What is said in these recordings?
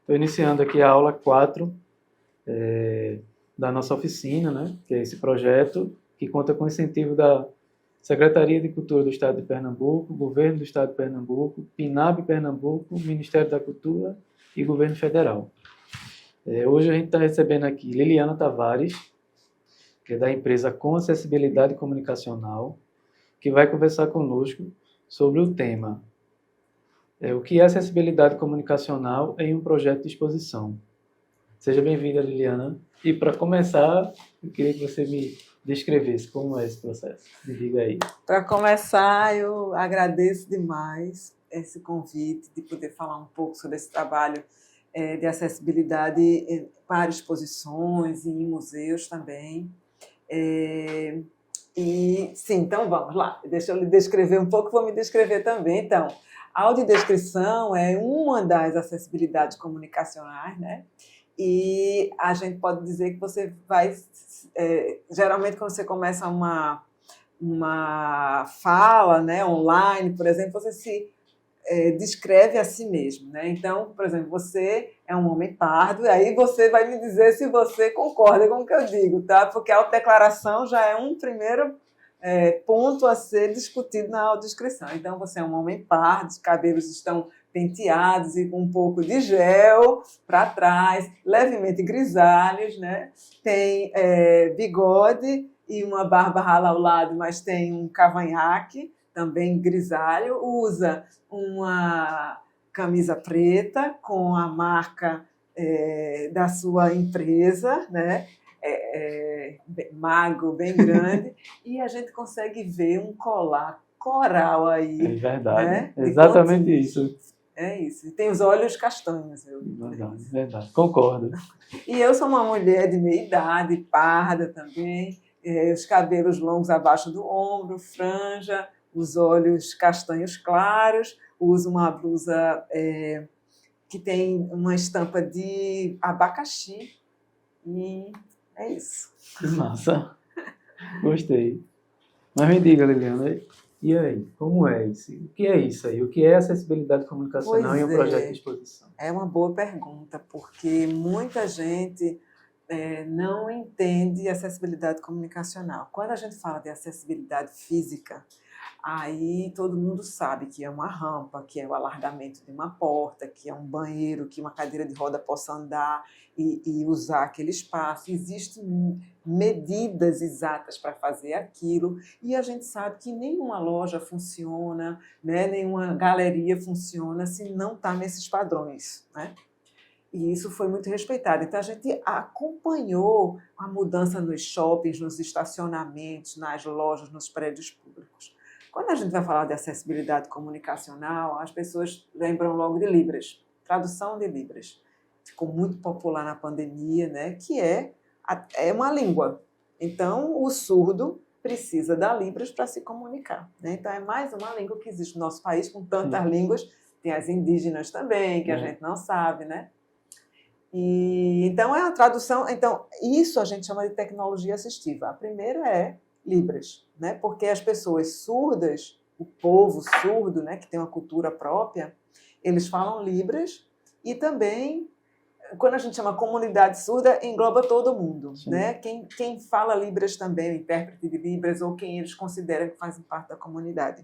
Estou iniciando aqui a aula 4 da nossa oficina, né? Que é esse projeto que conta com o incentivo da Secretaria de Cultura do Estado de Pernambuco, Governo do Estado de Pernambuco, PNAB Pernambuco, Ministério da Cultura e Governo Federal. Hoje a gente está recebendo aqui Liliana Tavares, que é da empresa Com Acessibilidade Comunicacional, que vai conversar conosco sobre o tema o que é acessibilidade comunicacional em um projeto de exposição. Seja bem-vinda, Liliana. E para começar, eu queria que você me descrevesse como é esse processo. Me diga aí. Para começar, eu agradeço demais esse convite de poder falar um pouco sobre esse trabalho de acessibilidade para exposições e em museus também. E sim, então vamos lá. Deixa eu lhe descrever um pouco, vou me descrever também. Então, a audiodescrição é uma das acessibilidades comunicacionais, né? E a gente pode dizer que você vai... geralmente, quando você começa uma fala, né, online, por exemplo, você se descreve a si mesmo, né? Então, por exemplo, você é um homem pardo, e aí você vai me dizer se você concorda com o que eu digo, tá? Porque a autodeclaração já é um primeiro ponto a ser discutido na audiodescrição. Então, você é um homem pardo, os cabelos estão penteados e com um pouco de gel para trás, levemente grisalhos, né? Tem bigode e uma barba rala ao lado, mas tem um cavanhaque, também grisalho, usa uma camisa preta com a marca da sua empresa, né? Magro, bem grande, e a gente consegue ver um colar coral aí. É verdade, né? Exatamente isso. É isso, e tem os olhos castanhos. Verdade, concordo. E eu sou uma mulher de meia idade, parda também, os cabelos longos abaixo do ombro, franja, os olhos castanhos claros, uso uma blusa que tem uma estampa de abacaxi, e é isso. Que massa. Gostei. Mas me diga, Liliana, e aí, como é isso? O que é isso aí? O que é acessibilidade comunicacional em um projeto de exposição? É uma boa pergunta, porque muita gente não entende acessibilidade comunicacional. Quando a gente fala de acessibilidade física, aí todo mundo sabe que é uma rampa, que é o alargamento de uma porta, que é um banheiro, que uma cadeira de roda possa andar e usar aquele espaço. Existem medidas exatas para fazer aquilo, e a gente sabe que nenhuma loja funciona, né, nenhuma galeria funciona se não está nesses padrões, né? E isso foi muito respeitado. Então, a gente acompanhou a mudança nos shoppings, nos estacionamentos, nas lojas, nos prédios públicos. Quando a gente vai falar de acessibilidade comunicacional, as pessoas lembram logo de Libras, tradução de Libras. Ficou muito popular na pandemia, né? Que é uma língua. Então, o surdo precisa da Libras para se comunicar, né? Então, é mais uma língua que existe no nosso país, com tantas línguas. Tem as indígenas também, que a gente não sabe, né? E, então, é a tradução. Então, isso a gente chama de tecnologia assistiva. A primeira é Libras, né? Porque as pessoas surdas, o povo surdo, né, que tem uma cultura própria, eles falam Libras, e também, quando a gente chama comunidade surda, engloba todo mundo, né? Quem fala Libras também, o intérprete de Libras, ou quem eles consideram que fazem parte da comunidade.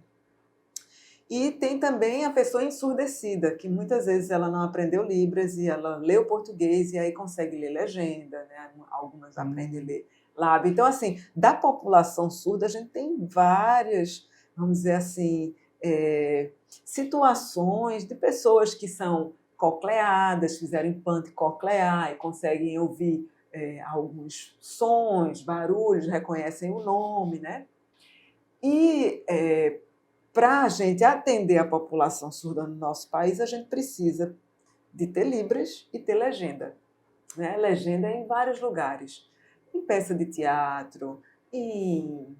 E tem também a pessoa ensurdecida, que muitas vezes ela não aprendeu Libras e ela lê o português e aí consegue ler legenda, né? Algumas aprendem a ler lábio. Então, assim, da população surda, a gente tem várias, vamos dizer assim, situações de pessoas que são cocleadas, fizeram implante coclear e conseguem ouvir alguns sons, barulhos, reconhecem o nome, né? E para a gente atender a população surda no nosso país, a gente precisa de ter Libras e ter legenda, né? Legenda em vários lugares. Em peça de teatro, em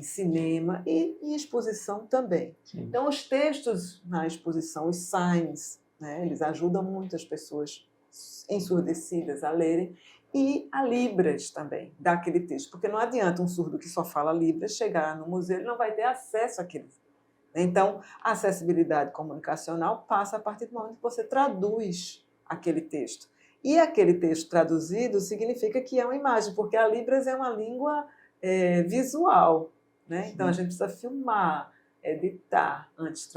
cinema e em exposição também. Sim. Então, os textos na exposição, os signs, né, eles ajudam muito as pessoas ensurdecidas a lerem, e a Libras também, daquele texto. Porque não adianta um surdo que só fala Libras chegar no museu, ele não vai ter acesso àquele Então, a acessibilidade comunicacional passa a partir do momento que você traduz aquele texto. E aquele texto traduzido significa que é uma imagem, porque a Libras é uma língua visual, né? Então, a gente precisa filmar, editar, antes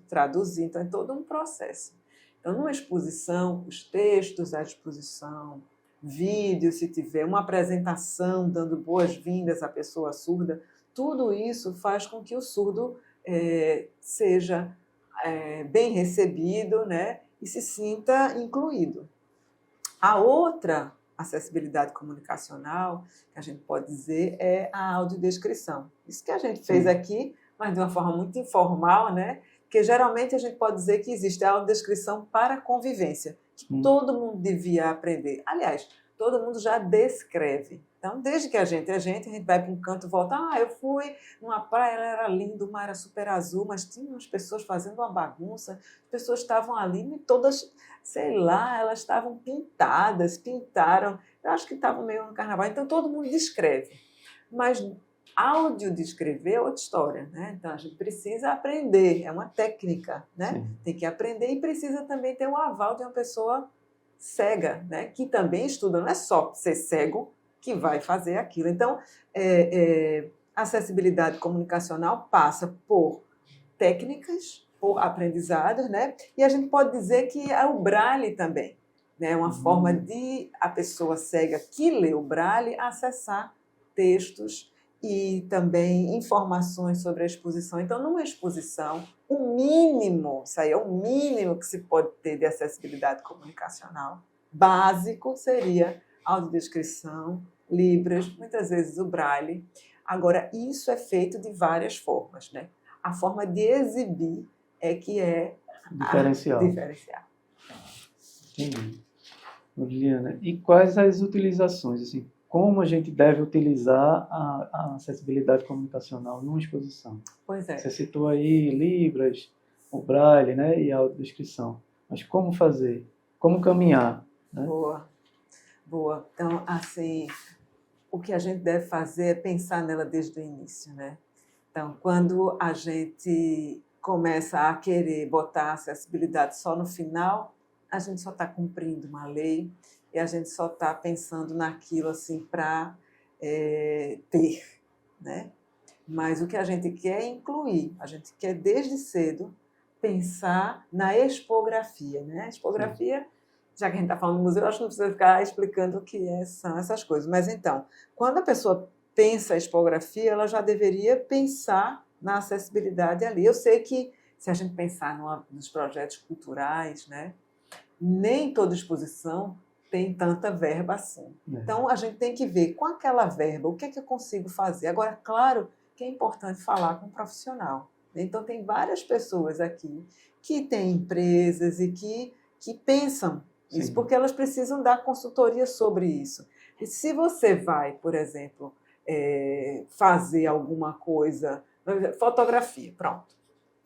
traduzir. Então, é todo um processo. Então, numa exposição, os textos da exposição, vídeo, se tiver, uma apresentação dando boas-vindas à pessoa surda, tudo isso faz com que o surdo seja bem recebido, né? E se sinta incluído. A outra acessibilidade comunicacional, que a gente pode dizer, é a audiodescrição. Isso que a gente fez aqui, mas de uma forma muito informal, né? Porque geralmente a gente pode dizer que existe a audiodescrição para convivência, que todo mundo devia aprender. Aliás, todo mundo já descreve. Então, desde que a gente vai para um canto e volta. Eu fui numa praia, ela era linda, o mar era super azul, mas tinha umas pessoas fazendo uma bagunça, as pessoas estavam ali e todas, sei lá, elas estavam pintaram, eu acho que estavam meio no carnaval, então todo mundo descreve. Mas áudio descrever é outra história, né? Então a gente precisa aprender, é uma técnica, né? Sim. Tem que aprender e precisa também ter o aval de uma pessoa cega, né? Que também estuda, não é só ser cego que vai fazer aquilo. Então, acessibilidade comunicacional passa por técnicas, por aprendizados, né? E a gente pode dizer que é o Braille também, né? Uma forma de a pessoa cega que lê o Braille acessar textos e também informações sobre a exposição. Então, numa exposição, o mínimo, isso aí é o mínimo que se pode ter de acessibilidade comunicacional, básico seria audiodescrição, Libras, muitas vezes o Braille. Agora, isso é feito de várias formas, né? A forma de exibir é que é diferencial. Entendi. Juliana, e quais as utilizações, assim, como a gente deve utilizar a acessibilidade comunicacional numa exposição? Pois é. Você citou aí Libras, o Braille, né, e a audiodescrição. Mas como fazer? Como caminhar? Né? Boa. Então, assim, o que a gente deve fazer é pensar nela desde o início, né? Então, quando a gente começa a querer botar a acessibilidade só no final, a gente só está cumprindo uma lei e a gente só está pensando naquilo assim para ter, né? Mas o que a gente quer é incluir, a gente quer desde cedo pensar na expografia, né? A expografia, já que a gente está falando do museu, eu acho que não precisa ficar explicando o que são essas coisas. Mas então, quando a pessoa pensa a expografia, ela já deveria pensar na acessibilidade ali. Eu sei que se a gente pensar nos projetos culturais, né? Nem toda exposição tem tanta verba assim. Então, a gente tem que ver com aquela verba o que é que eu consigo fazer. Agora, claro que é importante falar com um profissional. Então, tem várias pessoas aqui que têm empresas e que pensam isso, porque elas precisam dar consultoria sobre isso. E se você vai, por exemplo, fazer alguma coisa, fotografia, pronto.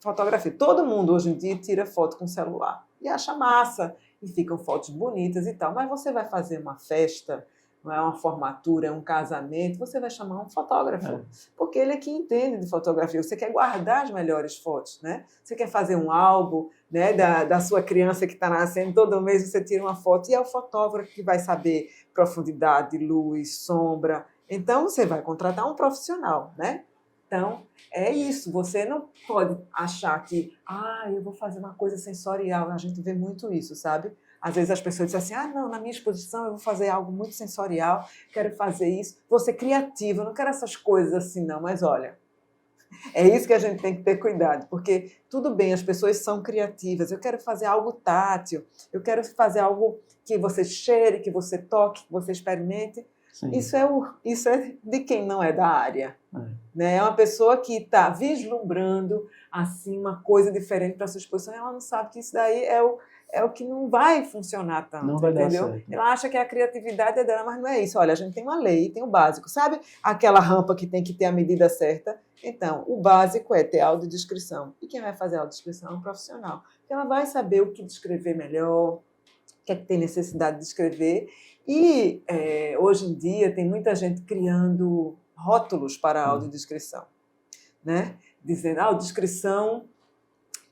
Fotografia. Todo mundo hoje em dia tira foto com celular e acha massa e ficam fotos bonitas e tal. Mas você vai fazer uma festa, não é uma formatura, é um casamento, você vai chamar um fotógrafo, porque ele é que entende de fotografia. Você quer guardar as melhores fotos, né? Você quer fazer um álbum, né, da sua criança que está nascendo, todo mês você tira uma foto e é o fotógrafo que vai saber profundidade, luz, sombra. Então, você vai contratar um profissional, né? Então, é isso. Você não pode achar que, eu vou fazer uma coisa sensorial. A gente vê muito isso, sabe? Às vezes as pessoas dizem assim, não, na minha exposição eu vou fazer algo muito sensorial, quero fazer isso, vou ser criativa, não quero essas coisas assim não, mas olha, é isso que a gente tem que ter cuidado, porque tudo bem, as pessoas são criativas, eu quero fazer algo tátil, eu quero fazer algo que você cheire, que você toque, que você experimente. Isso é de quem não é da área. Né? É uma pessoa que está vislumbrando assim, uma coisa diferente para a sua exposição e ela não sabe que isso daí é o que não vai funcionar tanto, não vai entendeu? Dar certo. Ela acha que a criatividade é dela, mas não é isso. Olha, a gente tem uma lei, tem o básico. Sabe aquela rampa que tem que ter a medida certa? Então, o básico é ter audiodescrição. E quem vai fazer a audiodescrição é um profissional. Porque ela vai saber o que descrever melhor, o que é que tem necessidade de escrever. E hoje em dia tem muita gente criando rótulos para a audiodescrição, né? dizendo audiodescrição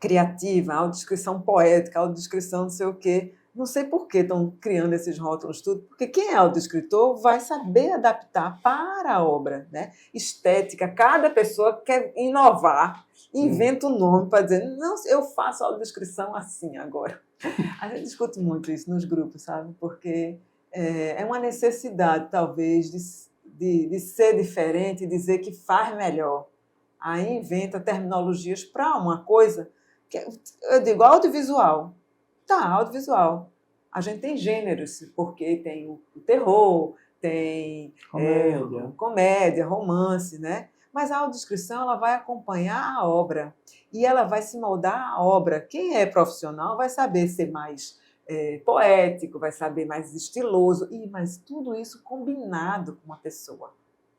criativa, audiodescrição poética, audiodescrição não sei o quê. Não sei por que estão criando esses rótulos tudo, porque quem é audiodescritor vai saber adaptar para a obra, né? Estética, cada pessoa quer inovar, inventa um nome para dizer, não, eu faço audiodescrição assim agora. A gente discute muito isso nos grupos, sabe? Porque é uma necessidade, talvez, de ser diferente e dizer que faz melhor. Aí inventa terminologias para uma coisa que eu digo audiovisual. Tá, audiovisual. A gente tem gêneros, porque tem o terror, tem comédia, romance, né? Mas a audiodescrição ela vai acompanhar a obra e ela vai se moldar à obra. Quem é profissional vai saber ser mais poético, vai saber mais estiloso, mas tudo isso combinado com uma pessoa,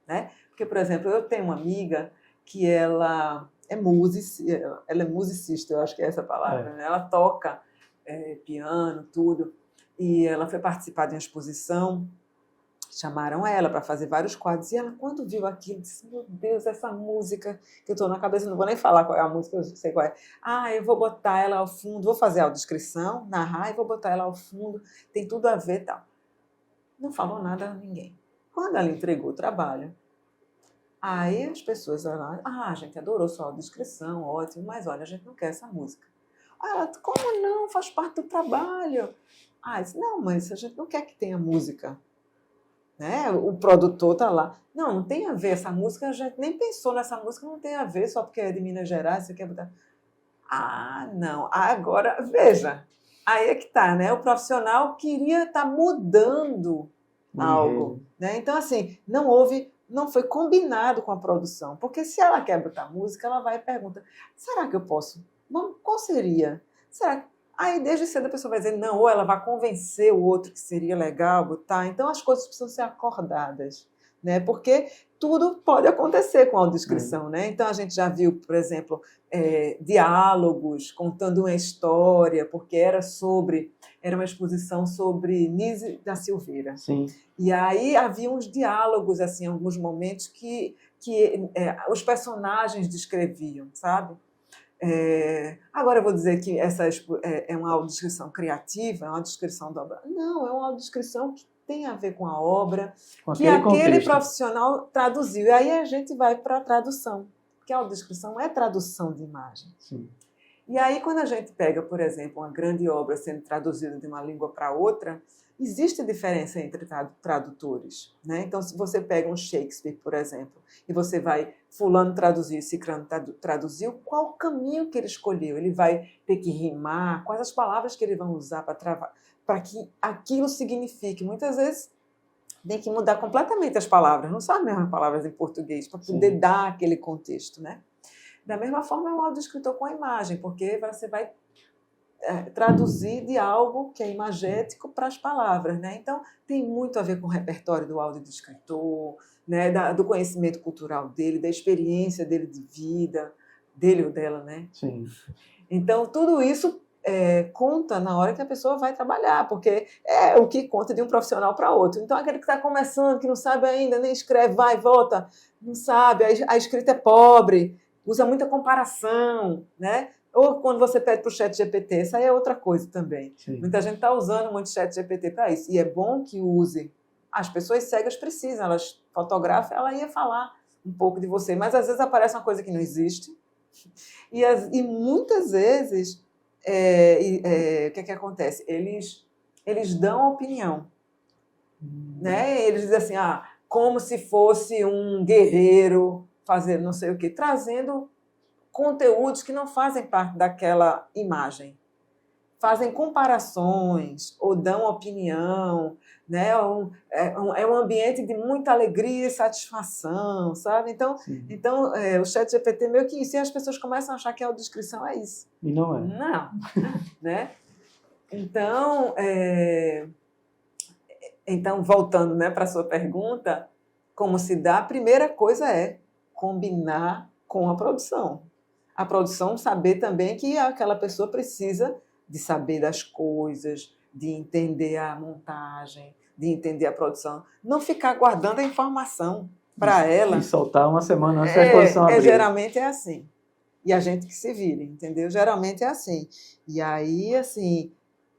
né? Porque, por exemplo, eu tenho uma amiga que ela é musicista, eu acho que é essa palavra, né? Ela toca piano, tudo, e ela foi participar de uma exposição, chamaram ela para fazer vários quadros, e ela, quando viu aquilo, disse, meu Deus, essa música que eu estou na cabeça, não vou nem falar qual é a música, eu sei qual é. Eu vou botar ela ao fundo, vou fazer a audiodescrição, narrar, e vou botar ela ao fundo, tem tudo a ver e tal. Não falou nada a ninguém. Quando ela entregou o trabalho, aí as pessoas falaram, a gente adorou sua audiodescrição, ótimo, mas olha, a gente não quer essa música. Ela, como não? Faz parte do trabalho. Disse, não, mas a gente não quer que tenha música. Né? O produtor está lá. Não tem a ver essa música, a gente nem pensou nessa música, não tem a ver, só porque é de Minas Gerais, você quer botar... não. Agora, veja, aí é que está, né? O profissional queria estar mudando algo. Né? Então, assim, não foi combinado com a produção, porque se ela quer botar música, ela vai e pergunta, será que eu posso? Bom, qual seria? Será que... Aí, desde cedo, a pessoa vai dizer não, ou ela vai convencer o outro que seria legal botar. Então, as coisas precisam ser acordadas, né? Porque tudo pode acontecer com a audiodescrição, né? Então, a gente já viu, por exemplo, diálogos contando uma história, porque era uma exposição sobre Nise da Silveira. Sim. E aí havia uns diálogos, assim, em alguns momentos que os personagens descreviam, sabe? Agora eu vou dizer que essa é uma audiodescrição criativa, é uma descrição da obra. Não, é uma audiodescrição que tem a ver com a obra, que aquele profissional traduziu. E aí a gente vai para a tradução, porque a audiodescrição é tradução de imagem. Sim. E aí, quando a gente pega, por exemplo, uma grande obra sendo traduzida de uma língua para outra, existe diferença entre tradutores, né? Então, se você pega um Shakespeare, por exemplo, e você vai, fulano traduziu, ciclano traduziu, qual o caminho que ele escolheu? Ele vai ter que rimar? Quais as palavras que ele vai usar para que aquilo signifique? Muitas vezes tem que mudar completamente as palavras, não são as mesmas palavras em português, para poder dar aquele contexto, né? Da mesma forma, é um audiodescritor com a imagem, porque você vai traduzir de algo que é imagético para as palavras, né? Então, tem muito a ver com o repertório do audiodescritor, né? Do conhecimento cultural dele, da experiência dele de vida, dele ou dela, né? Sim. Então, tudo isso conta na hora que a pessoa vai trabalhar, porque é o que conta de um profissional para outro. Então, aquele que está começando, que não sabe ainda, nem escreve, vai e volta, não sabe, a escrita é pobre, usa muita comparação, né? Ou quando você pede para o ChatGPT, isso aí é outra coisa também. Sim. Muita gente está usando muito ChatGPT para isso. E é bom que use. As pessoas cegas precisam, elas fotografam, ela ia falar um pouco de você, mas às vezes aparece uma coisa que não existe. E muitas vezes, o que acontece? Eles dão opinião. Né? Eles dizem assim, como se fosse um guerreiro fazer não sei o quê, trazendo conteúdos que não fazem parte daquela imagem. Fazem comparações ou dão opinião, né? É um ambiente de muita alegria e satisfação, sabe? Então o ChatGPT meio que isso, e as pessoas começam a achar que a audiodescrição é isso. E não é. Não. Né? Então, voltando, né, para a sua pergunta, como se dá, a primeira coisa é combinar com a produção. A produção saber também que aquela pessoa precisa de saber das coisas, de entender a montagem, de entender a produção. Não ficar guardando a informação para ela. E soltar uma semana antes da exposição abrir. Geralmente é assim. e a gente que se vire, entendeu? Geralmente é assim. E aí, assim,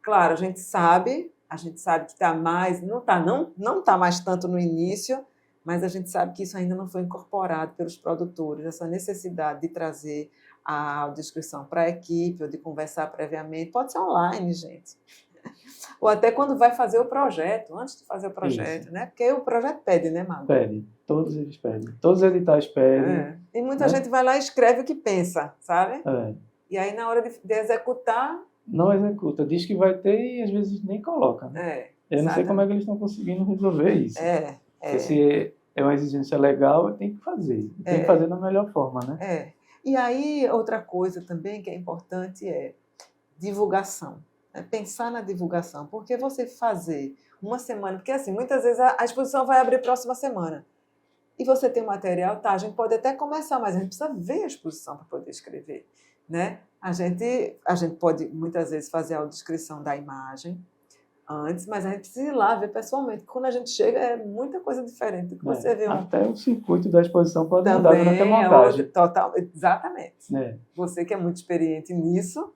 claro, a gente sabe que está mais, não tá mais tanto no início, mas a gente sabe que isso ainda não foi incorporado pelos produtores, essa necessidade de trazer a audiodescrição para a equipe, ou de conversar previamente. Pode ser online, gente. Ou até quando vai fazer o projeto, antes de fazer o projeto, Isso. né? Porque o projeto pede, né, Mago? Pede. Todos eles pedem. Todos os editais pedem. E muita né? gente vai lá e escreve o que pensa, sabe? É. E aí, na hora de executar... Não executa. Diz que vai ter e às vezes nem coloca. Né? Eu não sei como é que eles estão conseguindo resolver isso. Porque se é uma exigência legal, tem que fazer. Tem que fazer da melhor forma, né? E aí, outra coisa também que é importante é divulgação. Pensar na divulgação. Porque você fazer uma semana... Porque, assim, muitas vezes a exposição vai abrir próxima semana. E você tem o material, tá? A gente pode até começar, mas a gente precisa ver a exposição para poder escrever, né? A gente pode, muitas vezes, fazer a audiodescrição da imagem antes, mas a gente precisa ir lá ver pessoalmente. Quando a gente chega, é muita coisa diferente do que você vê. Até o circuito da exposição pode mudar durante a montagem. Total, exatamente. Você que é muito experiente nisso,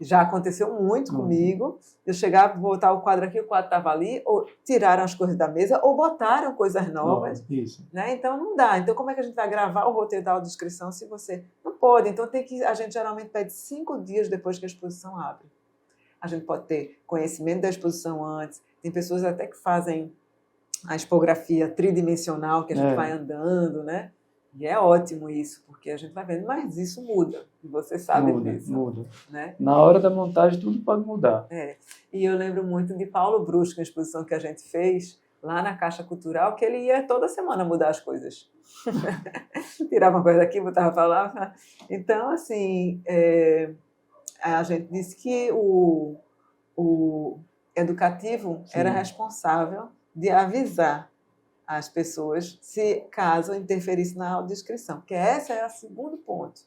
já aconteceu muito comigo. Eu chegava, botar o quadro aqui, o quadro estava ali, ou tiraram as coisas da mesa, ou botaram coisas novas. Isso. Né? Então, não dá. Então, como é que a gente vai gravar o roteiro da audiodescrição se você... Não pode. Então, a gente geralmente pede 5 dias depois que a exposição abre. A gente pode ter conhecimento da exposição antes. Tem pessoas até que fazem a expografia tridimensional, que a gente vai andando, né? E é ótimo isso, porque a gente vai vendo, mas isso muda, e você sabe disso. Muda. Né? Na hora da montagem, tudo pode mudar. E eu lembro muito de Paulo Brusco, a exposição que a gente fez lá na Caixa Cultural, que ele ia toda semana mudar as coisas. Tirava uma coisa daqui, botava para lá. Então, assim, a gente disse que o educativo era responsável de avisar as pessoas se caso interferisse na audiodescrição, porque esse é o segundo ponto,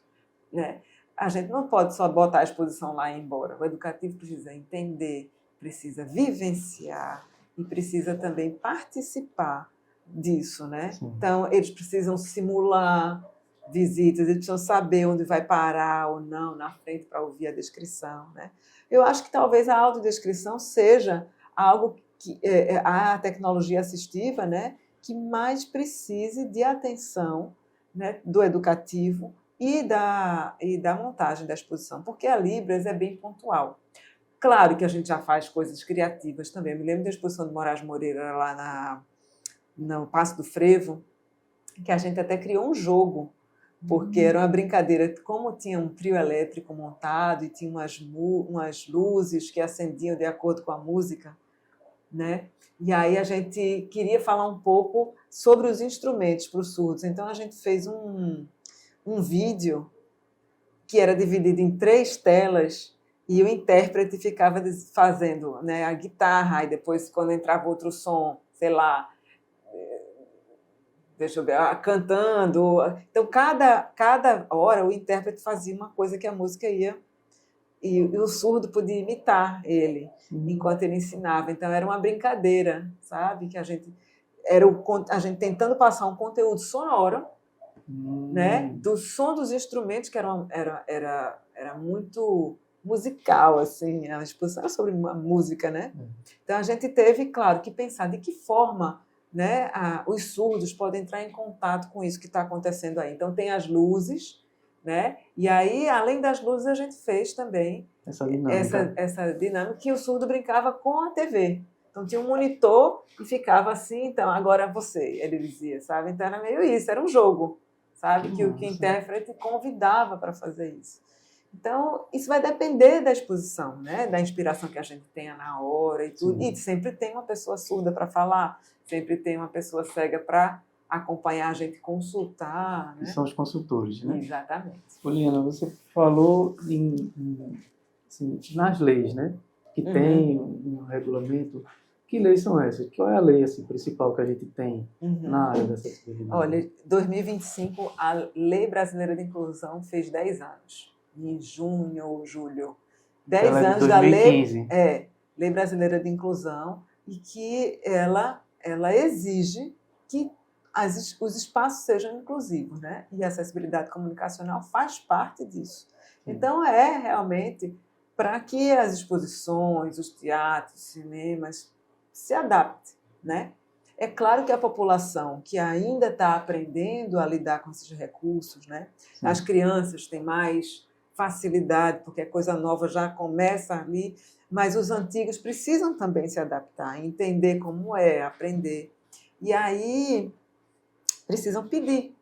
né? A gente não pode só botar a exposição lá e ir embora. O educativo precisa entender, precisa vivenciar e precisa também participar disso, né? Sim. Então, eles precisam simular visitas, eles precisam saber onde vai parar ou não na frente para ouvir a descrição, né? Eu acho que talvez a audiodescrição seja algo que a tecnologia assistiva, né, que mais precise de atenção, né, do educativo e da montagem da exposição, porque a Libras é bem pontual. Claro que a gente já faz coisas criativas também. Eu me lembro da exposição de Moraes Moreira lá no Passo do Frevo, que a gente até criou um jogo, porque era uma brincadeira. Como tinha um trio elétrico montado e tinha umas luzes que acendiam de acordo com a música, né? E aí a gente queria falar um pouco sobre os instrumentos para os surdos. Então, a gente fez um vídeo que era dividido em 3 telas e o intérprete ficava fazendo, né, a guitarra, e depois, quando entrava outro som, sei lá, deixa eu ver, cantando. Então, cada hora o intérprete fazia uma coisa que a música ia... E o surdo podia imitar ele enquanto ele ensinava. Então, era uma brincadeira, sabe? Que a gente tentando passar um conteúdo sonoro, né? Do som dos instrumentos, que era muito musical, assim. A exposição era sobre uma música, né? Então, a gente teve, claro, que pensar de que forma, né, os surdos podem entrar em contato com isso que está acontecendo aí. Então, tem as luzes, né? E aí, além das luzes, a gente fez também essa dinâmica que o surdo brincava com a TV. Então, tinha um monitor e ficava assim, então, agora você, ele dizia, sabe? Então, era meio isso, era um jogo, sabe? Que o intérprete convidava para fazer isso. Então, isso vai depender da exposição, né? Da inspiração que a gente tenha na hora e tudo. Sim. E sempre tem uma pessoa surda para falar, sempre tem uma pessoa cega para acompanhar a gente, consultar, né? Que são os consultores, né? Exatamente. Poliana, você falou assim, nas leis, né? Que tem um regulamento. Que leis são essas? Qual é a lei assim, principal que a gente tem na área da acessibilidade? Olha, 2025, a Lei Brasileira de Inclusão fez 10 anos. Em junho ou julho. 10 anos da Lei Brasileira de Inclusão, e que ela exige que os espaços sejam inclusivos, né? E a acessibilidade comunicacional faz parte disso. Então, é realmente para que as exposições, os teatros, cinemas se adaptem, né? É claro que a população que ainda está aprendendo a lidar com esses recursos, né? As crianças têm mais facilidade, porque a coisa nova já começa ali, mas os antigos precisam também se adaptar, entender como é, aprender. E aí precisam pedir,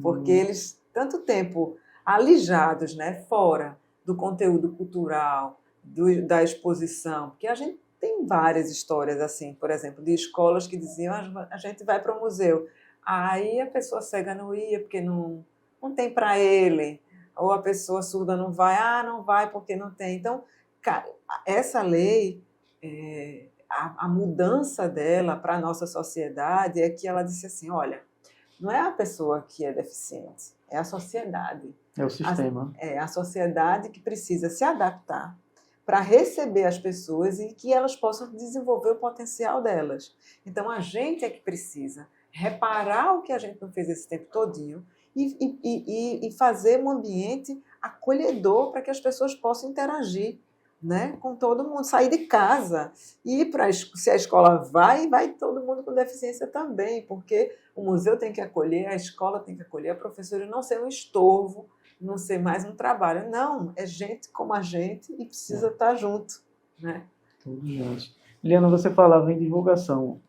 porque eles, tanto tempo alijados, né, fora do conteúdo cultural, da exposição, porque a gente tem várias histórias assim, por exemplo, de escolas que diziam a gente vai para o museu, aí a pessoa cega não ia porque não tem para ele, ou a pessoa surda não vai, não vai porque não tem. Então, essa lei, a mudança dela para a nossa sociedade é que ela disse assim, olha, não é a pessoa que é deficiente, é a sociedade. É o sistema. É a sociedade que precisa se adaptar para receber as pessoas e que elas possam desenvolver o potencial delas. Então, a gente é que precisa reparar o que a gente não fez esse tempo todinho e fazer um ambiente acolhedor para que as pessoas possam interagir, né, com todo mundo, sair de casa e se a escola vai todo mundo com deficiência também, porque o museu tem que acolher, a escola tem que acolher, a professora não ser um estorvo, não ser mais um trabalho. Não, é gente como a gente e precisa estar junto, né? Tudo junto. Liana, você falava em divulgação.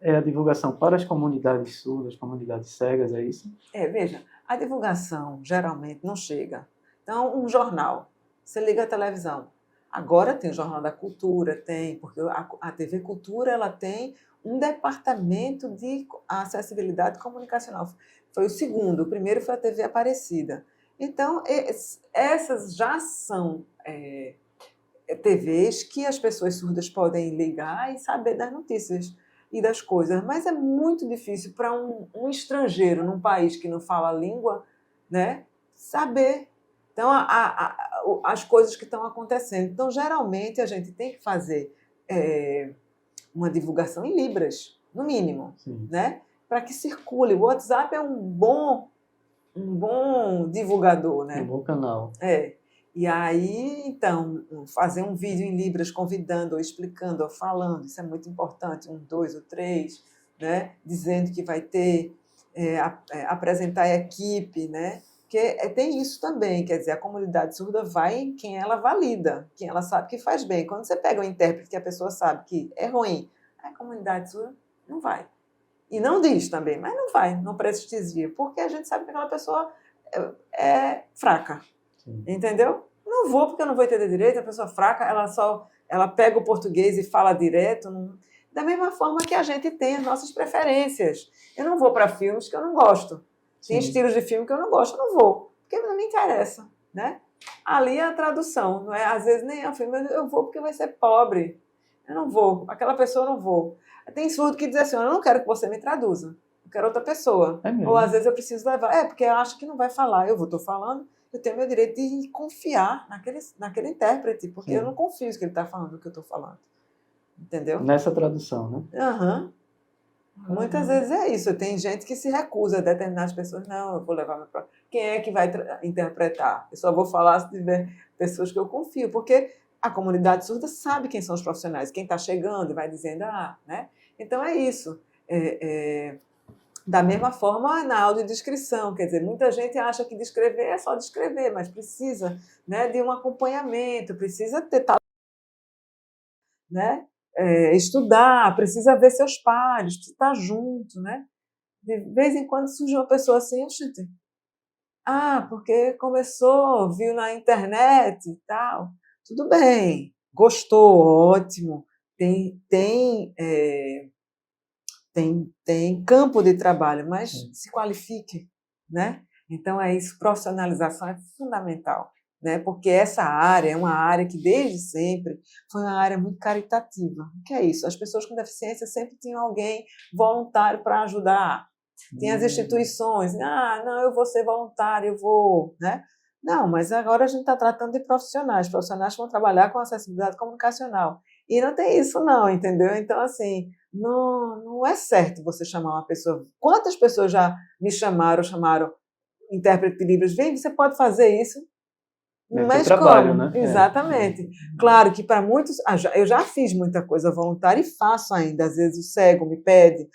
É a divulgação para as comunidades surdas, comunidades cegas, é isso? Veja, a divulgação geralmente não chega. Então, um jornal, você liga a televisão. Agora tem o Jornal da Cultura, porque a TV Cultura ela tem um departamento de acessibilidade comunicacional. Foi o segundo, o primeiro foi a TV Aparecida. Então, essas já são TVs que as pessoas surdas podem ligar e saber das notícias e das coisas. Mas é muito difícil para um estrangeiro num país que não fala a língua, né, saber. Então, as coisas que estão acontecendo. Então, geralmente, a gente tem que fazer uma divulgação em Libras, no mínimo, né? Para que circule. O WhatsApp é um bom divulgador, né? Um bom canal. E aí, então, fazer um vídeo em Libras convidando, ou explicando, ou falando, isso é muito importante, 1, 2 ou 3, né? Dizendo que vai ter, apresentar a equipe, né? Porque tem isso também, quer dizer, a comunidade surda vai em quem ela valida, quem ela sabe que faz bem. Quando você pega um intérprete que a pessoa sabe que é ruim, a comunidade surda não vai. E não diz também, mas não vai, não prestigia, porque a gente sabe que aquela pessoa é fraca. Sim. Entendeu? Não vou porque eu não vou entender direito, a pessoa fraca, ela pega o português e fala direto. Da mesma forma que a gente tem as nossas preferências. Eu não vou para filmes que eu não gosto. Tem estilos de filme que eu não gosto, eu não vou, porque não me interessa, né? Ali é a tradução, não é? Às vezes nem é o filme, mas eu vou porque vai ser pobre. Eu não vou, aquela pessoa eu não vou. Tem surdo que diz assim, eu não quero que você me traduza, eu quero outra pessoa. Ou às vezes eu preciso levar, porque eu acho que não vai falar, estou falando, eu tenho meu direito de confiar naquele intérprete, porque eu não confio no que ele está falando, no que eu estou falando. Entendeu? Nessa tradução, né? Aham. Muitas vezes é isso. Tem gente que se recusa, determinadas pessoas, não, eu vou levar meu próprio. Quem é que vai interpretar? Eu só vou falar se tiver pessoas que eu confio, porque a comunidade surda sabe quem são os profissionais, quem está chegando e vai dizendo, né? Então é isso. Da mesma forma, na audiodescrição, quer dizer, muita gente acha que descrever é só descrever, mas precisa, né, de um acompanhamento, precisa ter talento, né? Estudar, precisa ver seus pares, precisa estar junto, né? De vez em quando surge uma pessoa assim, gente, porque começou, viu na internet e tal, tudo bem, gostou, ótimo, tem campo de trabalho, mas se qualifique, né? Então é isso, profissionalização é fundamental. Né? Porque essa área é uma área que, desde sempre, foi uma área muito caritativa. O que é isso? As pessoas com deficiência sempre tinham alguém voluntário para ajudar. Tem as instituições, não, eu vou ser voluntário, eu vou... Né? Não, mas agora a gente está tratando de profissionais que vão trabalhar com acessibilidade comunicacional. E não tem isso não, entendeu? Então, assim, não é certo você chamar uma pessoa... Quantas pessoas já me chamaram intérprete de Libras? Vem, você pode fazer isso? Mas trabalho, como? né? Exatamente. Claro que para muitos, eu já fiz muita coisa voluntária e faço ainda. Às vezes o cego me pede,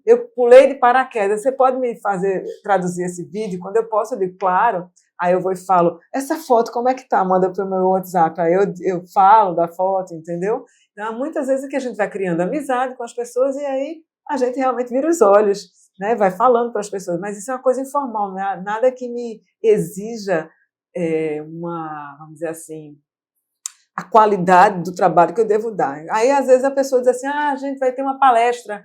eu pulei de paraquedas, você pode me fazer traduzir esse vídeo? Quando eu posso, eu digo, claro. Aí eu vou e falo, essa foto como é que tá? Manda para o meu WhatsApp. Aí eu falo da foto, entendeu? Então, muitas vezes é que a gente vai criando amizade com as pessoas e aí a gente realmente vira os olhos, né? Vai falando para as pessoas. Mas isso é uma coisa informal, não é nada que me exija vamos dizer assim, a qualidade do trabalho que eu devo dar. Aí, às vezes, a pessoa diz assim, a gente vai ter uma palestra,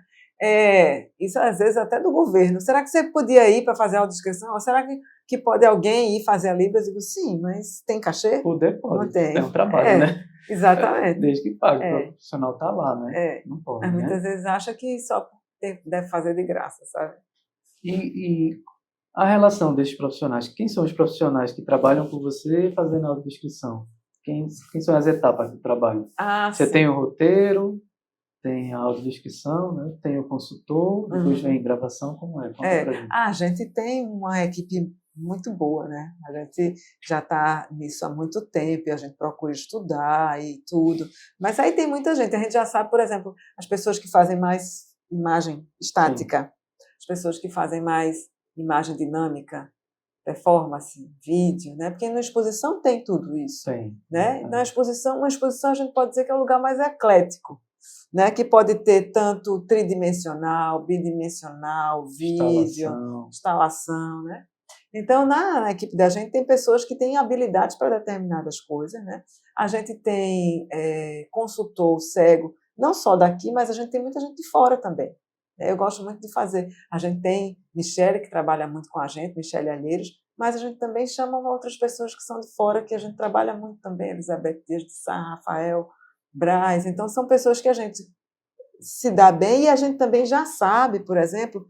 isso às vezes até do governo, será que você podia ir para fazer a audiodescrição? Ou será que pode alguém ir fazer a Libras? Eu digo, sim, mas tem cachê? Poder pode, não tem. É um trabalho, né? Exatamente. Desde que pague, o profissional está lá, né? Não pode, mas muitas né? vezes acha que só deve fazer de graça, sabe? E a relação desses profissionais, quem são os profissionais que trabalham com você fazendo a audiodescrição? Quem são as etapas do trabalho? Você sim. tem o roteiro, tem a audiodescrição, né? Tem o consultor, depois vem gravação, como é? Conta pra gente. A gente tem uma equipe muito boa, né? A gente já está nisso há muito tempo e a gente procura estudar e tudo. Mas aí tem muita gente, a gente já sabe, por exemplo, as pessoas que fazem mais imagem estática, as pessoas que fazem mais imagem dinâmica, performance, vídeo, né? Porque na exposição tem tudo isso, né? Na uma exposição a gente pode dizer que é o lugar mais eclético, né? Que pode ter tanto tridimensional, bidimensional, vídeo, instalação, né? Então, na equipe da gente tem pessoas que têm habilidades para determinadas coisas, né? A gente tem consultor cego, não só daqui, mas a gente tem muita gente de fora também. Eu gosto muito de fazer. A gente tem Michele, que trabalha muito com a gente, Michele Alheiros, mas a gente também chama outras pessoas que são de fora, que a gente trabalha muito também, Elizabeth Dias de Sá, Rafael Braz. Então, são pessoas que a gente se dá bem e a gente também já sabe, por exemplo,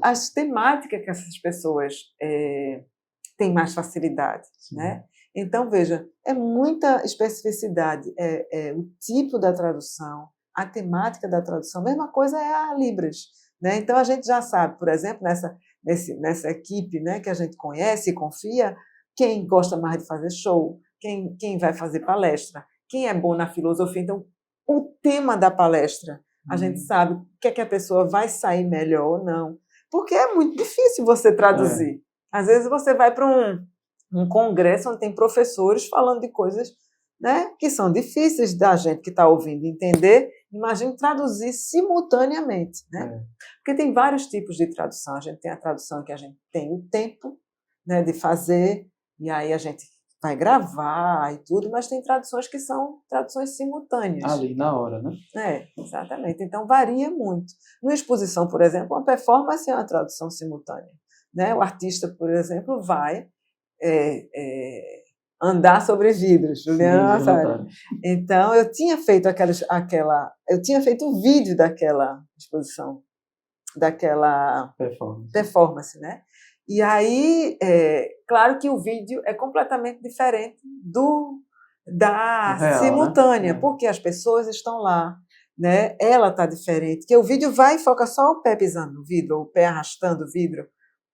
as temáticas que essas pessoas têm mais facilidade, né? Então, veja, é muita especificidade, o tipo da tradução, a temática da tradução, a mesma coisa é a Libras, né? Então, a gente já sabe, por exemplo, nessa equipe, né, que a gente conhece e confia, quem gosta mais de fazer show, quem vai fazer palestra, quem é bom na filosofia. Então, o tema da palestra, a gente sabe o que é que a pessoa vai sair melhor ou não, porque é muito difícil você traduzir. Às vezes você vai para um congresso onde tem professores falando de coisas, né, que são difíceis da gente que está ouvindo entender. Imagine traduzir simultaneamente, né? Porque tem vários tipos de tradução. A gente tem a tradução que a gente tem o tempo, né, de fazer, e aí a gente vai gravar e tudo, mas tem traduções que são traduções simultâneas. Ali, na hora, né? Exatamente. Então, varia muito. Numa exposição, por exemplo, uma performance é uma tradução simultânea, né? O artista, por exemplo, vai andar sobre vidros, Juliana, sabe? Então, eu tinha feito eu tinha feito um vídeo daquela exposição, daquela performance, né? E aí, claro que o vídeo é completamente diferente da real, simultânea, né? Porque as pessoas estão lá, né? Ela está diferente, que o vídeo vai e foca só o pé pisando no vidro, ou o pé arrastando o vidro,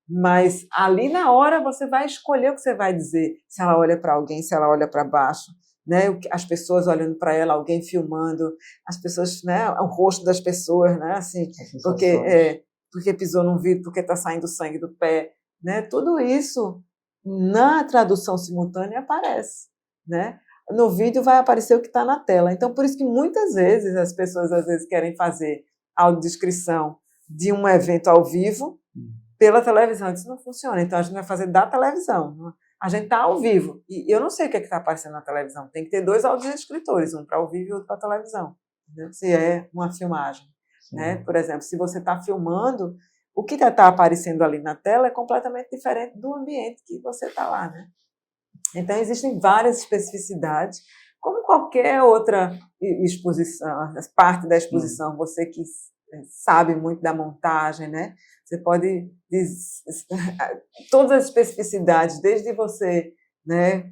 mas ali na hora você vai escolher o que você vai dizer, se ela olha para alguém, se ela olha para baixo, né? As pessoas olhando para ela, alguém filmando, as pessoas, né? O rosto das pessoas, né? Assim, porque pisou num vidro, porque está saindo sangue do pé, né? Tudo isso na tradução simultânea aparece, né? No vídeo vai aparecer o que está na tela. Então, por isso que muitas vezes as pessoas às vezes querem fazer audiodescrição de um evento ao vivo pela televisão. Isso não funciona. Então, a gente vai fazer da televisão. A gente está ao vivo. E eu não sei o que está aparecendo na televisão. Tem que ter 2 audiodescritores, um para ao vivo e outro para a televisão. Entendeu? Se é uma filmagem, né? Por exemplo, se você está filmando, o que está aparecendo ali na tela é completamente diferente do ambiente que você está lá, né? Então, existem várias especificidades, como qualquer outra exposição, parte da exposição, você que sabe muito da montagem, né? Você pode todas as especificidades, desde você, né,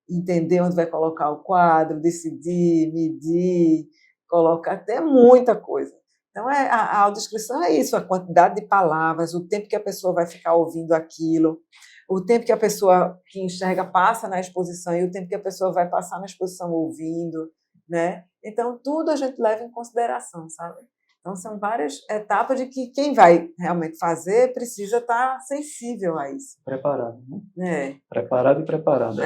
entender onde vai colocar o quadro, decidir, medir, colocar até muita coisa. Então, a audiodescrição é isso, a quantidade de palavras, o tempo que a pessoa vai ficar ouvindo aquilo, o tempo que a pessoa que enxerga passa na exposição e o tempo que a pessoa vai passar na exposição ouvindo, né? Então, tudo a gente leva em consideração, sabe? Então, são várias etapas de que quem vai realmente fazer precisa estar sensível a isso. Preparado, né? É. Preparado e preparada.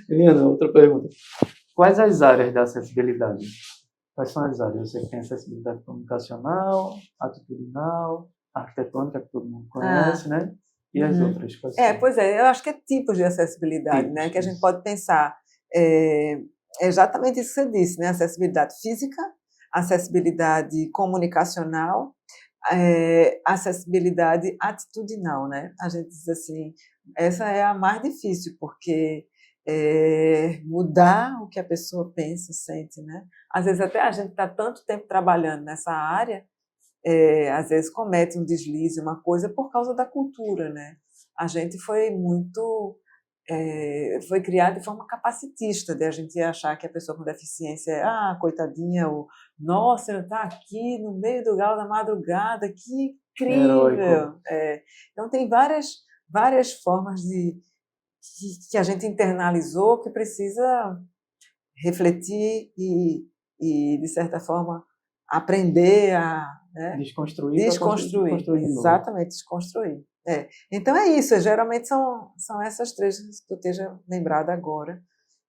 Eliana, outra pergunta. Quais as áreas da acessibilidade? Quais são as áreas? Você tem acessibilidade comunicacional, atitudinal, arquitetônica, que todo mundo conhece, né? E as outras? Pois é, eu acho que é tipos de acessibilidade, né? Que a gente pode pensar. É exatamente isso que você disse, né? Acessibilidade física, acessibilidade comunicacional, acessibilidade atitudinal, né? A gente diz assim, essa é a mais difícil, porque mudar o que a pessoa pensa, sente, né? Às vezes até a gente está tanto tempo trabalhando nessa área, às vezes comete um deslize, uma coisa por causa da cultura, né? A gente foi muito foi criado de forma capacitista, de a gente achar que a pessoa com deficiência é coitadinha, ou nossa, ela está aqui no meio do galo da madrugada, que incrível! Então tem várias formas que a gente internalizou que precisa refletir e de certa forma aprender a desconstruir exatamente, desconstruir. Então é isso, geralmente são essas três que eu esteja lembrada agora,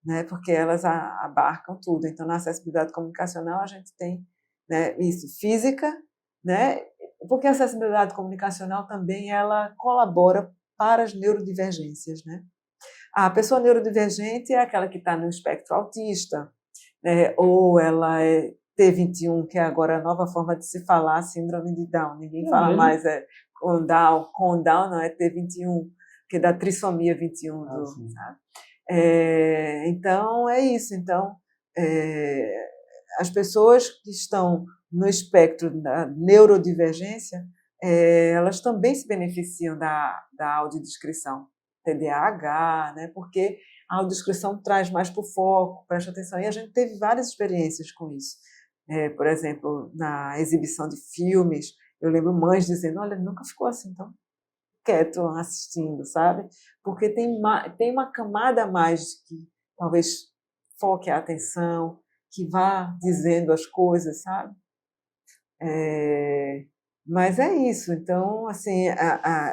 né, porque elas abarcam tudo. Então na acessibilidade comunicacional a gente tem, né, isso, física, né, porque a acessibilidade comunicacional também ela colabora para as neurodivergências, né. A pessoa neurodivergente é aquela que está no espectro autista, ou ela é T21, que é agora a nova forma de se falar, síndrome de Down. Ninguém fala mais com Down não é T21, que é da trissomia 21. Sabe? Então, é isso. Então, as pessoas que estão no espectro da neurodivergência, elas também se beneficiam da audiodescrição. TDAH, né? Porque a audiodescrição traz mais para o foco, presta atenção. E a gente teve várias experiências com isso. Por exemplo, na exibição de filmes, eu lembro mães dizendo, olha, nunca ficou assim tão quieto assistindo, sabe? Porque tem uma camada a mais que talvez foque a atenção, que vá dizendo as coisas, sabe? Mas é isso, então, assim,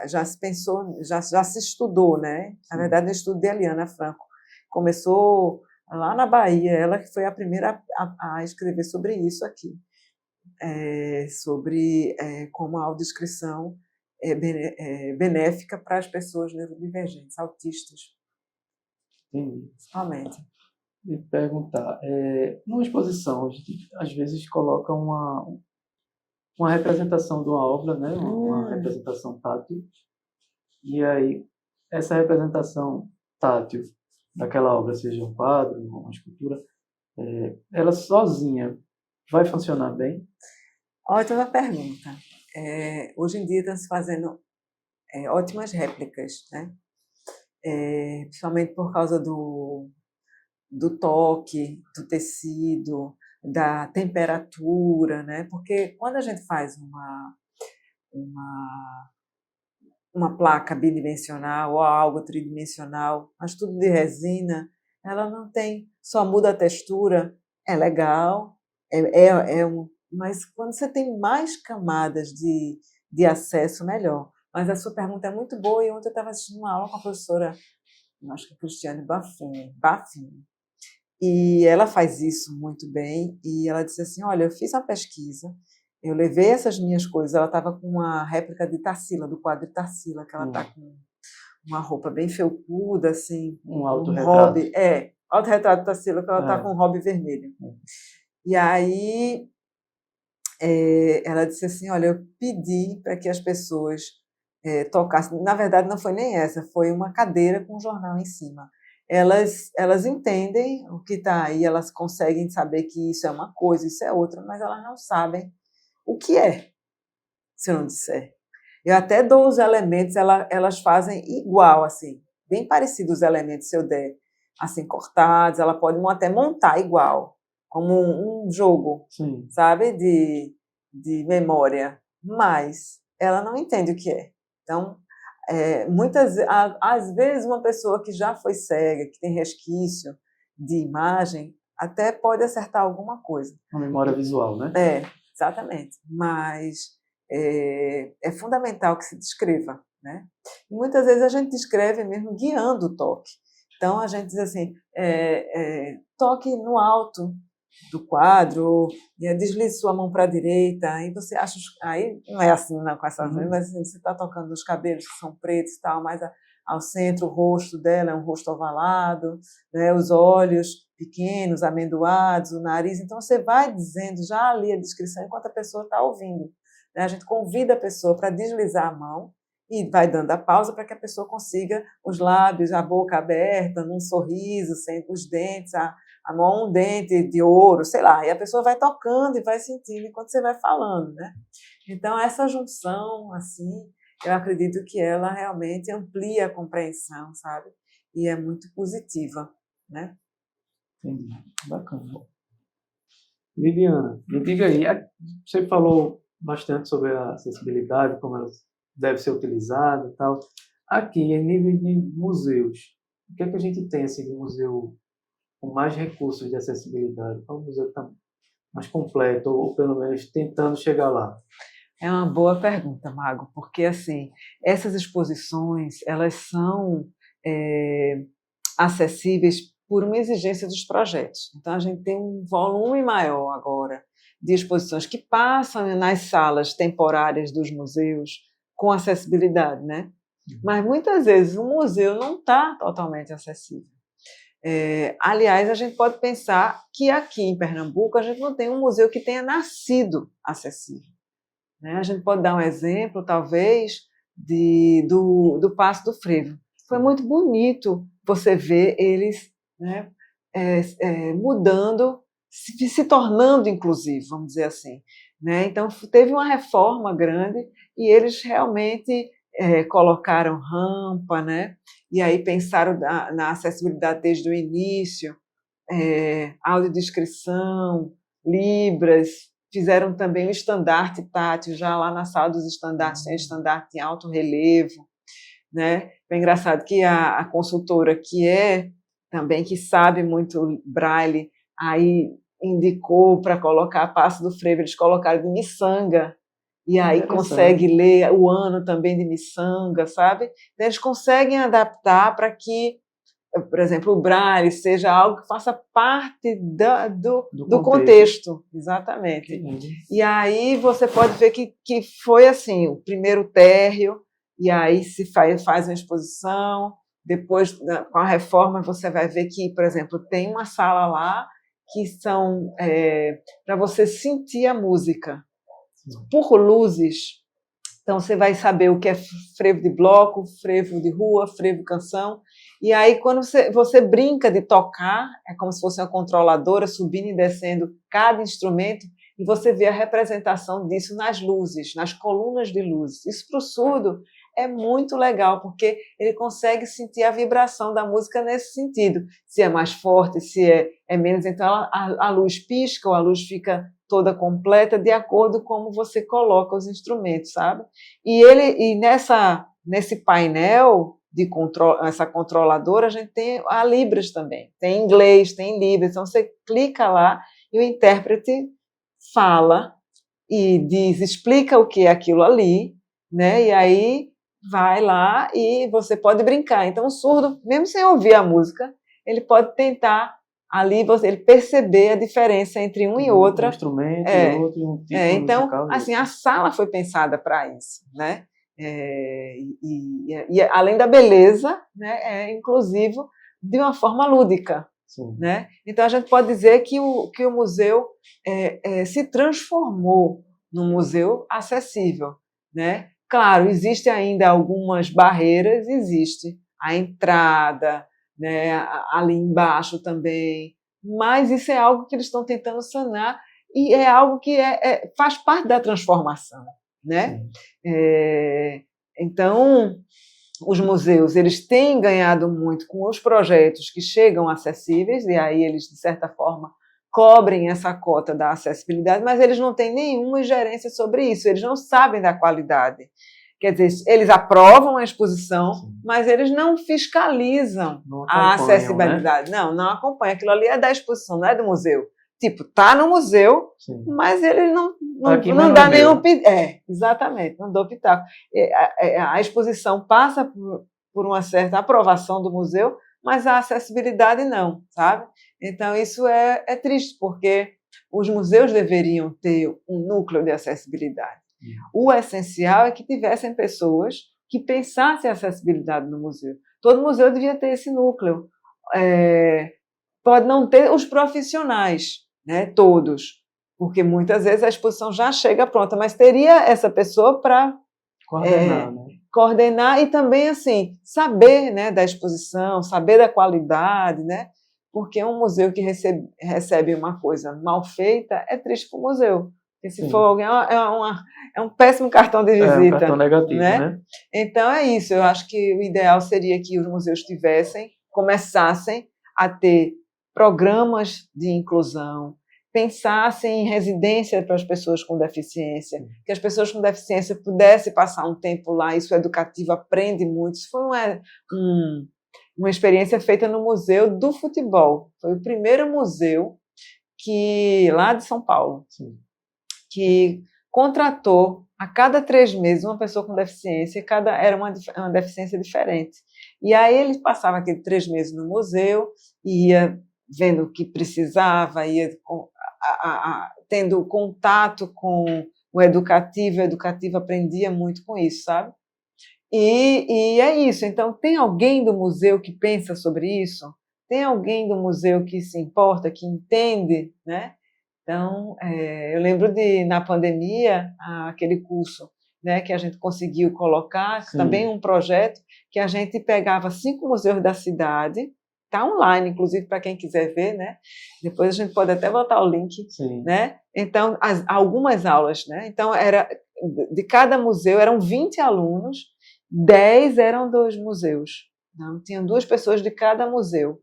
já se pensou, já se estudou, né? Na verdade, o estudo de Eliana Franco começou lá na Bahia, ela que foi a primeira a escrever sobre isso aqui, sobre como a audiodescrição é benéfica para as pessoas neurodivergentes, autistas. Principalmente. E perguntar, numa exposição, a gente às vezes coloca uma representação de uma obra, né? Uma representação tátil, e aí essa representação tátil daquela obra, seja um quadro, uma escultura, ela sozinha vai funcionar bem? Ótima pergunta. Hoje em dia estão se fazendo ótimas réplicas, né? Principalmente por causa do toque, do tecido, da temperatura, né? Porque quando a gente faz uma placa bidimensional ou algo tridimensional, mas tudo de resina, ela não tem, só muda a textura, é legal, mas quando você tem mais camadas de acesso, melhor. Mas a sua pergunta é muito boa, e ontem eu estava assistindo uma aula com a professora, acho que Cristiane Baffini, e ela faz isso muito bem, e ela disse assim, olha, eu fiz uma pesquisa, eu levei essas minhas coisas, ela estava com uma réplica de Tarsila, do quadro de Tarsila, que ela está com uma roupa bem felpuda, assim, um autorretrato. Autorretrato de Tarsila, que ela está com um hobby vermelho. E aí ela disse assim, olha, eu pedi para que as pessoas tocassem, na verdade não foi nem essa, foi uma cadeira com um jornal em cima. Elas entendem o que está aí, elas conseguem saber que isso é uma coisa, isso é outra, mas elas não sabem o que é, se eu não disser. Eu até dou os elementos, elas fazem igual, assim, bem parecidos os elementos se eu der, assim, cortados, ela pode até montar igual, como um jogo, Sim. sabe, de memória, mas ela não entende o que é. Então, às vezes uma pessoa que já foi cega, que tem resquício de imagem, até pode acertar alguma coisa. Uma memória visual, né? Exatamente. Mas é fundamental que se descreva, né? E muitas vezes a gente descreve mesmo guiando o toque. Então a gente diz assim, toque no alto do quadro, deslize sua mão para a direita, aí você acha, aí não é assim não, com essas mãos, mas assim, você está tocando nos cabelos que são pretos e tal, mas ao centro o rosto dela é um rosto ovalado, né, os olhos pequenos, amendoados, o nariz, então você vai dizendo já ali a descrição enquanto a pessoa está ouvindo, né? A gente convida a pessoa para deslizar a mão e vai dando a pausa para que a pessoa consiga os lábios, a boca aberta, num sorriso, sem os dentes, a mão um dente de ouro, sei lá, e a pessoa vai tocando e vai sentindo enquanto você vai falando, né? Então, essa junção, assim, eu acredito que ela realmente amplia a compreensão, sabe? E é muito positiva, né? Entendi. Bacana. Viviana, me diga aí, você falou bastante sobre a acessibilidade, como ela deve ser utilizada e tal. Aqui, em nível de museus, o que é que a gente tem assim, de museu com mais recursos de acessibilidade? Qual museu está mais completo, ou pelo menos tentando chegar lá? É uma boa pergunta, Mago, porque assim, essas exposições, elas são acessíveis por uma exigência dos projetos. Então, a gente tem um volume maior agora de exposições que passam nas salas temporárias dos museus com acessibilidade, né? Mas, muitas vezes, o museu não está totalmente acessível. Aliás, a gente pode pensar que aqui em Pernambuco a gente não tem um museu que tenha nascido acessível, né? A gente pode dar um exemplo, talvez, do Paço do Frevo. Foi muito bonito você ver eles, né, mudando, se tornando inclusivo, vamos dizer assim, né? Então, teve uma reforma grande e eles realmente colocaram rampa, né? E aí pensaram na acessibilidade desde o início, audiodescrição, libras, fizeram também o estandarte tátil, já lá na sala dos estandartes tem o estandarte em alto relevo, né? É engraçado que a consultora que sabe muito braille, aí indicou para colocar Paço do Frevo, eles colocaram de miçanga, e aí consegue ler o ano também de miçanga, sabe? Então, eles conseguem adaptar para que, por exemplo, o braille seja algo que faça parte do contexto. Exatamente. E aí você pode ver que foi assim, o primeiro térreo, e aí se faz uma exposição, depois, com a reforma, você vai ver que, por exemplo, tem uma sala lá que são para você sentir a música, por luzes. Então, você vai saber o que é frevo de bloco, frevo de rua, frevo canção. E aí, quando você brinca de tocar, é como se fosse uma controladora subindo e descendo cada instrumento, e você vê a representação disso nas luzes, nas colunas de luzes. Isso para o surdo é muito legal, porque ele consegue sentir a vibração da música nesse sentido. Se é mais forte, se é menos. Então, a luz pisca ou a luz fica toda completa de acordo com como você coloca os instrumentos, sabe? E nesse painel essa controladora, a gente tem a Libras também. Tem inglês, tem Libras. Então, você clica lá e o intérprete fala e explica o que é aquilo ali, né? E aí vai lá e você pode brincar. Então, o surdo, mesmo sem ouvir a música, ele pode tentar ali ele perceber a diferença entre um e outra. Um instrumento e outro, um tipo então, musical. Assim, a sala foi pensada para isso, né? E além da beleza, né, é inclusivo de uma forma lúdica. Sim. Né? Então, a gente pode dizer que o museu se transformou num museu acessível, né? Claro, existem ainda algumas barreiras, existe a entrada, né, ali embaixo também, mas isso é algo que eles estão tentando sanar e é algo que faz parte da transformação. né? Então, os museus, eles têm ganhado muito com os projetos que chegam acessíveis, e aí eles, de certa forma, cobrem essa cota da acessibilidade, mas eles não têm nenhuma ingerência sobre isso, eles não sabem da qualidade. Quer dizer, eles aprovam a exposição, mas eles não fiscalizam a acessibilidade. Né? Não acompanham. Aquilo ali é da exposição, não é do museu. Tipo, está no museu, mas ele não dá nenhum pitaco. Exatamente, não dá pitaco. A exposição passa por uma certa aprovação do museu, mas a acessibilidade não, sabe? Então, isso é triste, porque os museus deveriam ter um núcleo de acessibilidade. O essencial é que tivessem pessoas que pensassem a acessibilidade no museu. Todo museu devia ter esse núcleo. Pode não ter os profissionais, né, todos, porque muitas vezes a exposição já chega pronta, mas teria essa pessoa para coordenar e também assim saber, né, da exposição, saber da qualidade, né? Porque um museu que recebe uma coisa mal feita é triste para o museu. Porque se for alguém, é um péssimo cartão de visita. É um cartão negativo, né? Então é isso. Eu acho que o ideal seria que os museus começassem a ter programas de inclusão, pensassem em residência para as pessoas com deficiência, que as pessoas com deficiência pudessem passar um tempo lá, isso educativo aprende muito. Isso foi uma experiência feita no Museu do Futebol. Foi o primeiro museu lá de São Paulo, que contratou a cada 3 meses uma pessoa com deficiência, era uma deficiência diferente. E aí ele passava aqueles 3 meses no museu, ia vendo o que precisava, ia tendo contato com o educativo aprendia muito com isso, sabe? E é isso. Então, tem alguém do museu que pensa sobre isso? Tem alguém do museu que se importa, que entende, né? Então, eu lembro na pandemia, aquele curso, né, que a gente conseguiu colocar, também um projeto que a gente pegava 5 museus da cidade, está online, inclusive, para quem quiser ver, né? Depois a gente pode até botar o link, né? Então, algumas aulas, né? Então, de cada museu, eram 20 alunos, 10 eram dos museus. Então, tinham 2 pessoas de cada museu.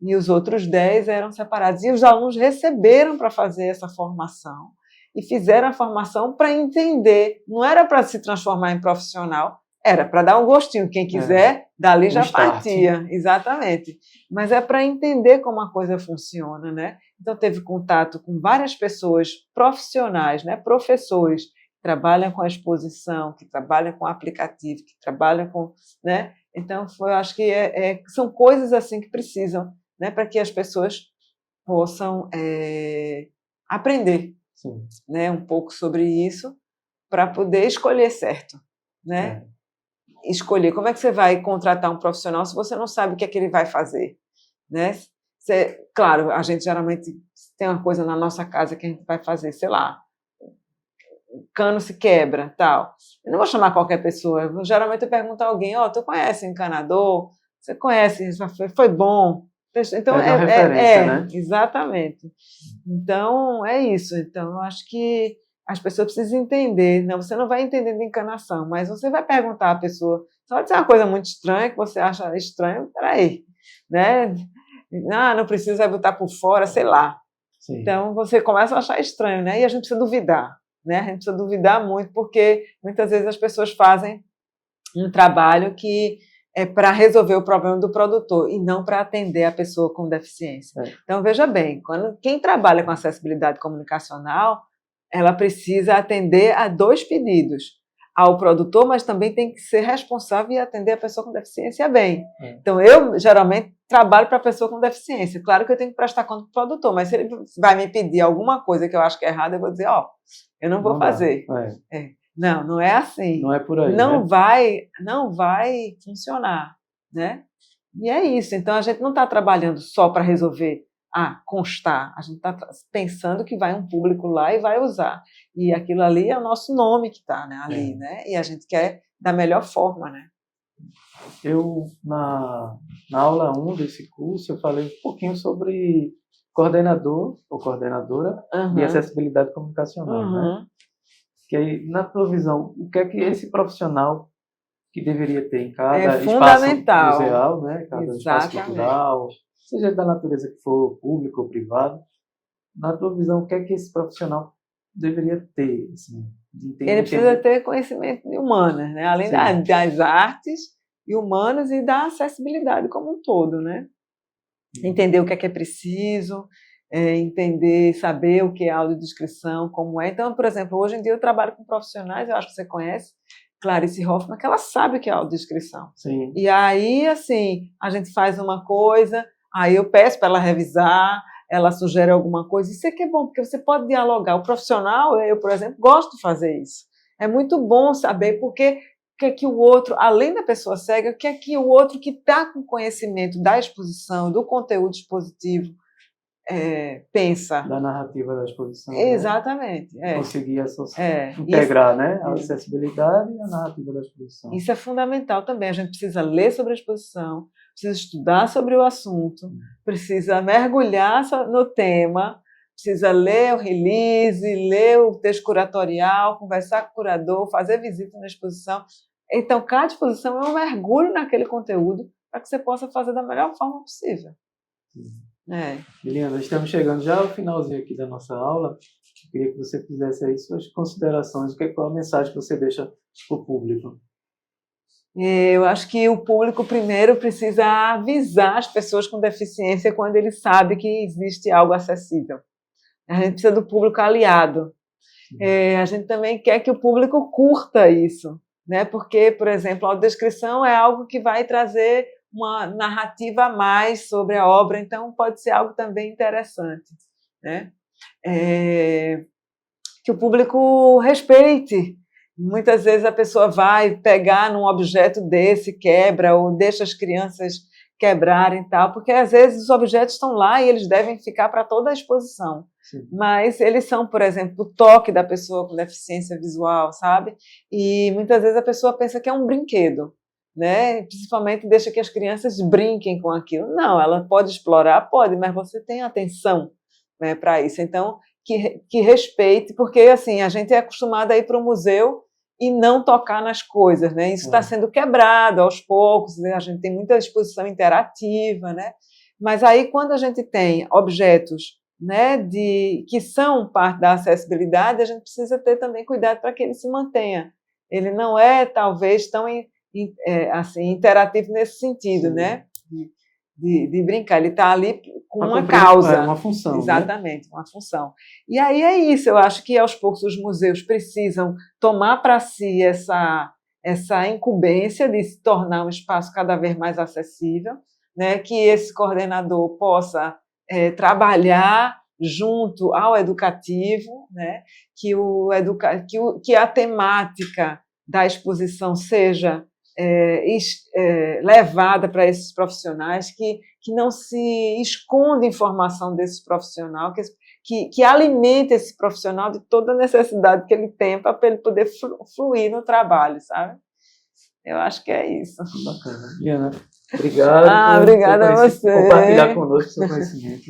E os outros 10 eram separados. E os alunos receberam para fazer essa formação. E fizeram a formação para entender. Não era para se transformar em profissional, era para dar um gostinho. Quem quiser, dali já partia. Exatamente. Mas é para entender como a coisa funciona, né? Então, teve contato com várias pessoas profissionais, né? Professores que trabalham com a exposição, que trabalham com aplicativo, que trabalham com... né? Então, eu acho que são coisas assim que precisam, né, para que as pessoas possam aprender, né, um pouco sobre isso, para poder escolher certo, né? Escolher. Como é que você vai contratar um profissional se você não sabe o que é que ele vai fazer, né? Claro, a gente geralmente tem uma coisa na nossa casa que a gente vai fazer, sei lá, o cano se quebra, tal. Eu não vou chamar qualquer pessoa. Geralmente eu pergunto a alguém, tu conhece encanador? Você conhece? Foi bom? Então, referência, né? Exatamente. Então, é isso. Então, eu acho que as pessoas precisam entender. Não, você não vai entender de encanação, mas você vai perguntar à pessoa. Se ela disser uma coisa muito estranha, que você acha estranho, peraí, né? Não precisa botar por fora, sei lá. Então, você começa a achar estranho, né? E a gente precisa duvidar, né? A gente precisa duvidar muito, porque muitas vezes as pessoas fazem um trabalho que é para resolver o problema do produtor e não para atender a pessoa com deficiência. Então, veja bem, quem trabalha com acessibilidade comunicacional, ela precisa atender a 2 pedidos. Ao produtor, mas também tem que ser responsável e atender a pessoa com deficiência bem. Então, eu, geralmente, trabalho para a pessoa com deficiência. Claro que eu tenho que prestar conta do produtor, mas se ele vai me pedir alguma coisa que eu acho que é errada, eu vou dizer, eu não vou fazer. Não é assim. Não é por aí, não vai funcionar, né? E é isso. Então, a gente não está trabalhando só para resolver, constar. A gente está pensando que vai um público lá e vai usar. E aquilo ali é o nosso nome que está, né, ali, né? E a gente quer da melhor forma, né? Eu, na aula 1 desse curso, eu falei um pouquinho sobre coordenador ou coordenadora de acessibilidade comunicacional, né? Que aí, na tua visão, o que é que esse profissional que deveria ter em cada espaço fundamental. museal, né? Cada espaço Exatamente. cultural, seja da natureza que for, público ou privado, na tua visão, o que é que esse profissional deveria ter? Assim, de Ele precisa ter conhecimento de humanas, né? Além das artes e humanas e da acessibilidade como um todo, né? Entender o que é preciso, entender, saber o que é audiodescrição, como é. Então, por exemplo, hoje em dia eu trabalho com profissionais, eu acho que você conhece, Clarice Hoffman, que ela sabe o que é audiodescrição. Sim. E aí, assim, a gente faz uma coisa, aí eu peço para ela revisar, ela sugere alguma coisa. Isso é que é bom, porque você pode dialogar. O profissional, eu, por exemplo, gosto de fazer isso. É muito bom saber porque o que é que o outro, além da pessoa cega, o que é que o outro que está com conhecimento da exposição, do conteúdo expositivo, pensa. Da narrativa da exposição. Exatamente. Né? Conseguir integrar, né? A acessibilidade e a narrativa da exposição. Isso é fundamental também. A gente precisa ler sobre a exposição, precisa estudar sobre o assunto, precisa mergulhar no tema, precisa ler o release, ler o texto curatorial, conversar com o curador, fazer visita na exposição. Então, cada exposição é um mergulho naquele conteúdo para que você possa fazer da melhor forma possível. Liliana, estamos chegando já ao finalzinho aqui da nossa aula. Eu queria que você fizesse aí suas considerações. Qual a mensagem que você deixa para o público? Eu acho que o público primeiro precisa avisar as pessoas com deficiência quando ele sabe que existe algo acessível. A gente precisa do público aliado. A gente também quer que o público curta isso, né? Porque, por exemplo, a audiodescrição é algo que vai trazer uma narrativa a mais sobre a obra, então pode ser algo também interessante, né? Que o público respeite. Muitas vezes a pessoa vai pegar num objeto desse, quebra, ou deixa as crianças quebrarem e tal, porque às vezes os objetos estão lá e eles devem ficar para toda a exposição. Sim. Mas eles são, por exemplo, o toque da pessoa com deficiência visual, sabe? E muitas vezes a pessoa pensa que é um brinquedo, né? Principalmente deixa que as crianças brinquem com aquilo. Não, ela pode explorar, pode, mas você tem atenção, né, para isso. Então, que respeite, porque assim, a gente é acostumado a ir para o museu e não tocar nas coisas, né? Isso está sendo quebrado aos poucos, né? A gente tem muita exposição interativa, né? Mas aí, quando a gente tem objetos, né, que são parte da acessibilidade, a gente precisa ter também cuidado para que ele se mantenha. Ele não é, talvez, tão assim, interativo nesse sentido, sim, né? De brincar, ele está ali com uma causa. Uma função. Exatamente, né? Uma função. E aí é isso, eu acho que aos poucos os museus precisam tomar para si essa incumbência de se tornar um espaço cada vez mais acessível, né? Que esse coordenador possa trabalhar junto ao educativo, né? Que a temática da exposição seja levada para esses profissionais, que não se esconda informação desse profissional, que alimente esse profissional de toda a necessidade que ele tem para ele poder fluir no trabalho, sabe? Eu acho que é isso. Bacana. Liana, obrigado. Obrigada a você. Compartilhar conosco seu conhecimento.